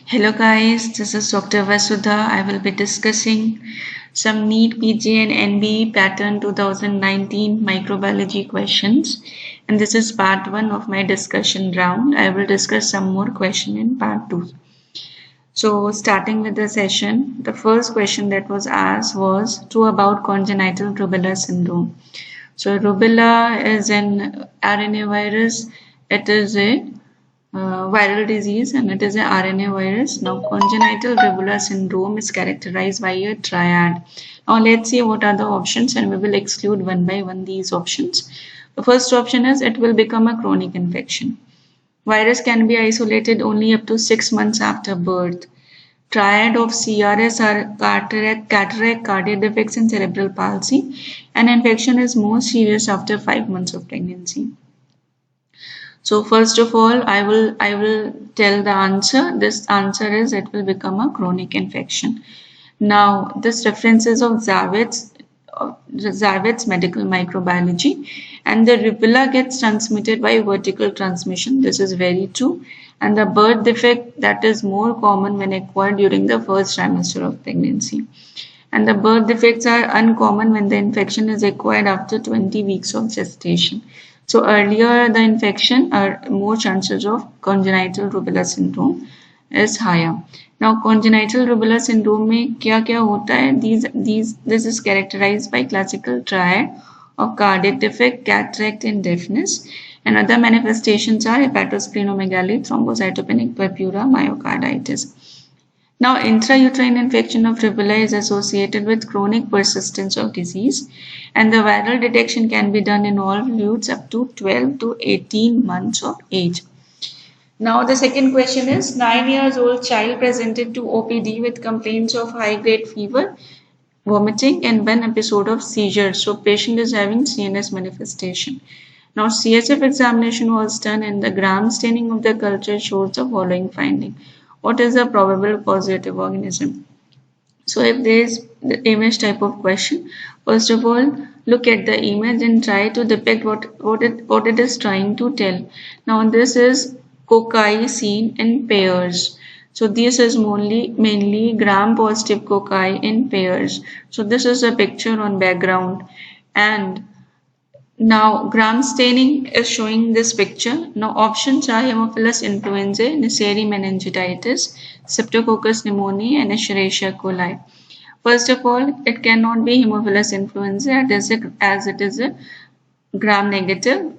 Hello guys, this is Dr. Vasudha. I will be discussing some NEET PG and NBE pattern 2019 microbiology questions, and this is part 1 of my discussion round. I will discuss some more question in part 2. So starting with the session, the first question that was asked was true about congenital rubella syndrome. So rubella is an RNA virus. It is a viral disease and it is a RNA virus. Now congenital rubella syndrome is characterized by a triad. Now let's see what are the options and we will exclude one by one these options. The first option is it will become a chronic infection. Virus can be isolated only up to 6 months after birth. Triad of CRS are cataract, cardiac defects and cerebral palsy, and infection is more serious after 5 months of pregnancy. So first of all, I will tell the answer. This answer is it will become a chronic infection. Now this references of Zavet's medical microbiology, and the rubella gets transmitted by vertical transmission. This is very true. And the birth defect that is more common when acquired during the first trimester of pregnancy. And the birth defects are uncommon when the infection is acquired after 20 weeks of gestation. So earlier the infection or more chances of congenital rubella syndrome is higher. Now congenital rubella syndrome में क्या होता है? This is characterized by classical triad of cardiac defect, cataract and deafness. And other manifestations are hepatosplenomegaly, thrombocytopenic purpura, myocarditis. Now, intrauterine infection of rubella is associated with chronic persistence of disease, and the viral detection can be done in all youths up to 12 to 18 months of age. Now, the second question is 9 years old child presented to OPD with complaints of high-grade fever, vomiting, and one episode of seizure. So, patient is having CNS manifestation. Now, CSF examination was done, and the gram staining of the culture shows the following finding. What is the probable causative organism? So if there is the image type of question, first of all, look at the image and try to depict what it is trying to tell. Now this is cocci seen in pairs. So this is mainly gram-positive cocci in pairs. So this is a picture on background, and now gram staining is showing this picture. Now options are Haemophilus influenzae, Neisseria meningitidis, Streptococcus pneumoniae and Escherichia coli. First of all, it cannot be Haemophilus influenzae as it is a gram-negative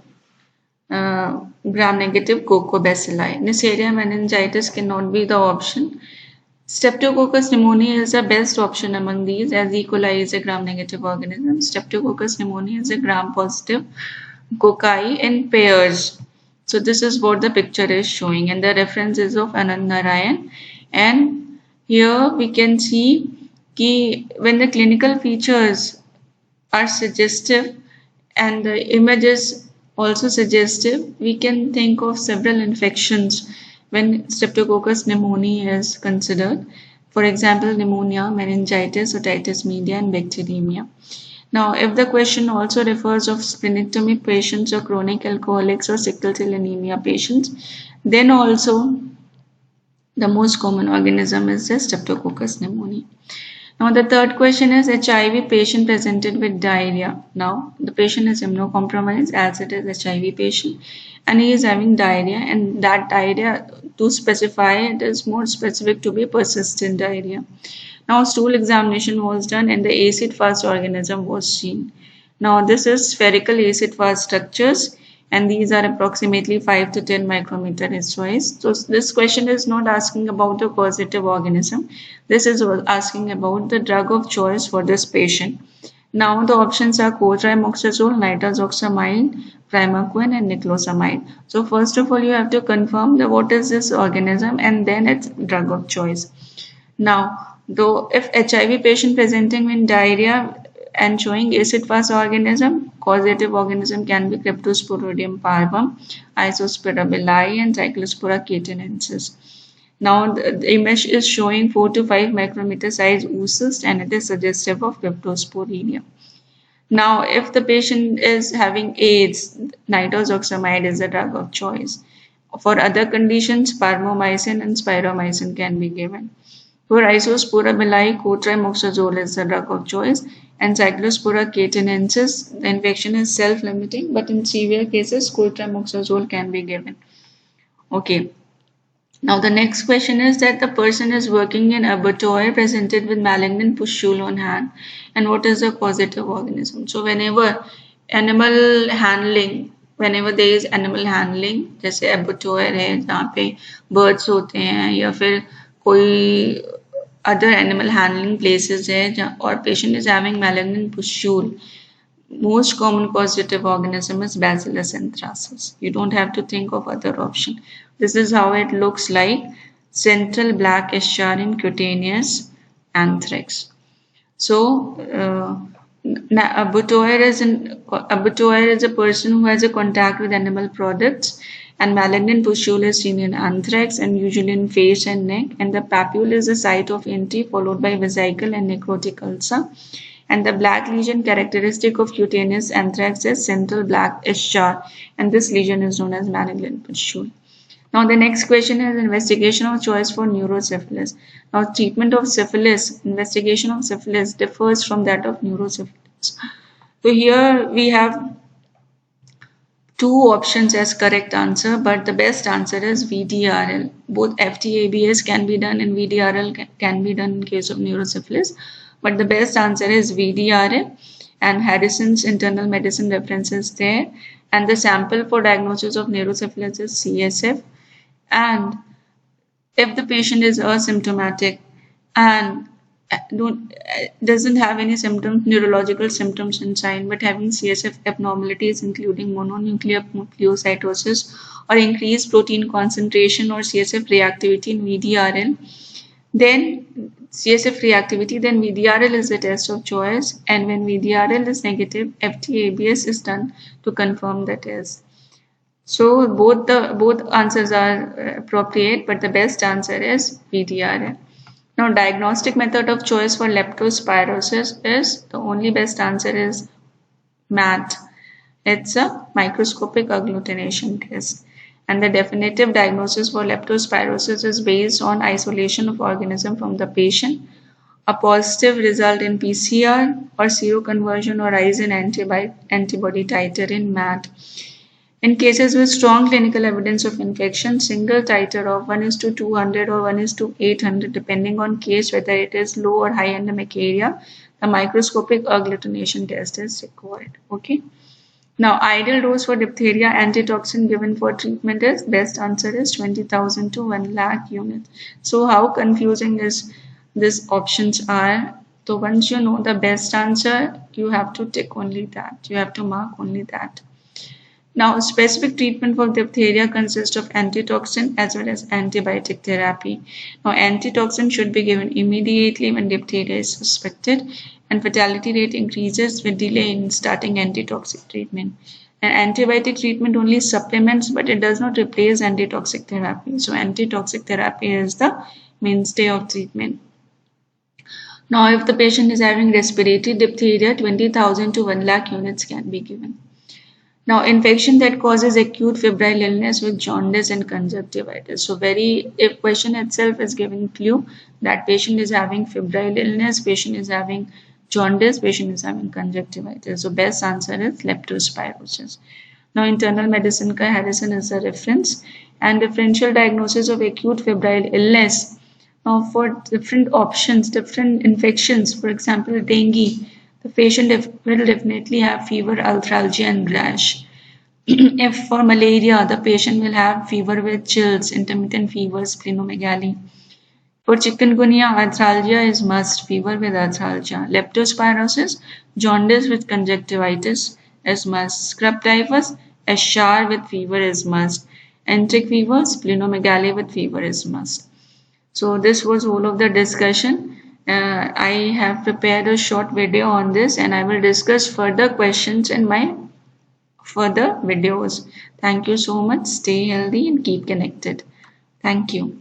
coccobacilli. Neisseria meningitis cannot be the option. Streptococcus pneumoniae is the best option among these, as E. coli is a gram-negative organism. Streptococcus pneumoniae is a gram-positive cocci in pairs. So this is what the picture is showing, and the reference is of Anand Narayan. And here we can see कि when the clinical features are suggestive and the image is also suggestive, we can think of several infections when Streptococcus pneumoniae is considered. For example, pneumonia, meningitis, otitis media, and bacteremia. Now, if the question also refers of splenectomy patients or chronic alcoholics or sickle cell anemia patients, then also the most common organism is the Streptococcus pneumoniae. Now the third question is HIV patient presented with diarrhea. Now the patient is immunocompromised as it is HIV patient, and he is having diarrhea, and that diarrhea, to specify it, is more specific to be persistent diarrhea. Now stool examination was done and the acid fast organism was seen. Now this is spherical acid fast structures, and these are approximately 5 to 10 micrometer in size. So this question is not asking about the causative organism. This is asking about the drug of choice for this patient. Now the options are cotrimoxazole, nitazoxamide, primaquine and niclosamide. So first of all, you have to confirm that what is this organism and then its drug of choice. Now, though if HIV patient presenting with diarrhea and showing acid fast organism, causative organism can be Cryptosporidium parvum, Isospirabili and Cyclospora cayetanensis. Now the image is showing 4 to 5 micrometer size oocyst, and it is suggestive of Cryptosporidium. Now if the patient is having AIDS, nitazoxamide is the drug of choice. For other conditions, parmomycin and spiromycin can be given. For Rhizospora bili, cotrimoxazole is the drug of choice, and Cyclospora cayetanensis, the infection is self-limiting, but in severe cases, cotrimoxazole can be given. Okay. Now the next question is that the person is working in abattoir presented with malignant pustule on hand, and what is the causative organism? So whenever there is animal handling, जैसे abattoir है जहाँ पे birds होते हैं या फिर कोई other animal handling places है or patient is having malignant pustule, most common causative organism is Bacillus anthracis. You don't have to think of other option. This is how it looks like: central black eschar in cutaneous anthrax. So, abattoir is a person who has a contact with animal products, and malignant pustule is seen in anthrax and usually in face and neck, and the papule is the site of entry followed by vesicle and necrotic ulcer. And the black lesion characteristic of cutaneous anthrax is central black eschar, and this lesion is known as malignant pustule. Now the next question is investigation of choice for neurosyphilis. Now treatment of syphilis, investigation of syphilis differs from that of neurosyphilis. So here we have two options as correct answer, but the best answer is VDRL. Both FTABS can be done and VDRL can be done in case of neurosyphilis, but the best answer is VDRL, and Harrison's internal medicine reference is there, and the sample for diagnosis of neurosyphilis is CSF. And if the patient is asymptomatic and doesn't have any symptoms, neurological symptoms and sign, but having CSF abnormalities including mononuclear nucleocytosis or increased protein concentration or CSF reactivity in VDRL, then VDRL is the test of choice, and when VDRL is negative, FTABS is done to confirm the test. So both answers are appropriate, but the best answer is VDRL. Now diagnostic method of choice for leptospirosis is, the only best answer is MAT. It's a microscopic agglutination test. And the definitive diagnosis for leptospirosis is based on isolation of organism from the patient, a positive result in PCR or seroconversion, or rise in antibody titer in MAT. In cases with strong clinical evidence of infection, single titer of 1:200 or 1:800, depending on case whether it is low or high endemic area, the microscopic agglutination test is required. Okay. Now, ideal dose for diphtheria antitoxin given for treatment is, best answer is 20,000 to 1 lakh units. So how confusing is these options are? So once you know the best answer, you have to tick only that. You have to mark only that. Now, specific treatment for diphtheria consists of antitoxin as well as antibiotic therapy. Now, antitoxin should be given immediately when diphtheria is suspected, and fatality rate increases with delay in starting antitoxic treatment. And antibiotic treatment only supplements, but it does not replace antitoxic therapy. So, antitoxic therapy is the mainstay of treatment. Now, if the patient is having respiratory diphtheria, 20,000 to 1 lakh units can be given. Now, infection that causes acute febrile illness with jaundice and conjunctivitis. So, if question itself is giving clue that patient is having febrile illness, patient is having jaundice, patient is having conjunctivitis. So, best answer is leptospirosis. Now, internal medicine ka Harrison is the reference, and differential diagnosis of acute febrile illness. Now, for different options, different infections, for example, dengue, the patient will definitely have fever, arthralgia and rash. If for malaria, the patient will have fever with chills, intermittent fever, splenomegaly. For chikungunya, arthralgia is must, fever with arthralgia. Leptospirosis, jaundice with conjunctivitis is must. Scrub typhus, eschar with fever is must. Enteric fever, splenomegaly with fever is must. So this was all of the discussion. I have prepared a short video on this, and I will discuss further questions in my further videos. Thank you so much. Stay healthy and keep connected. Thank you.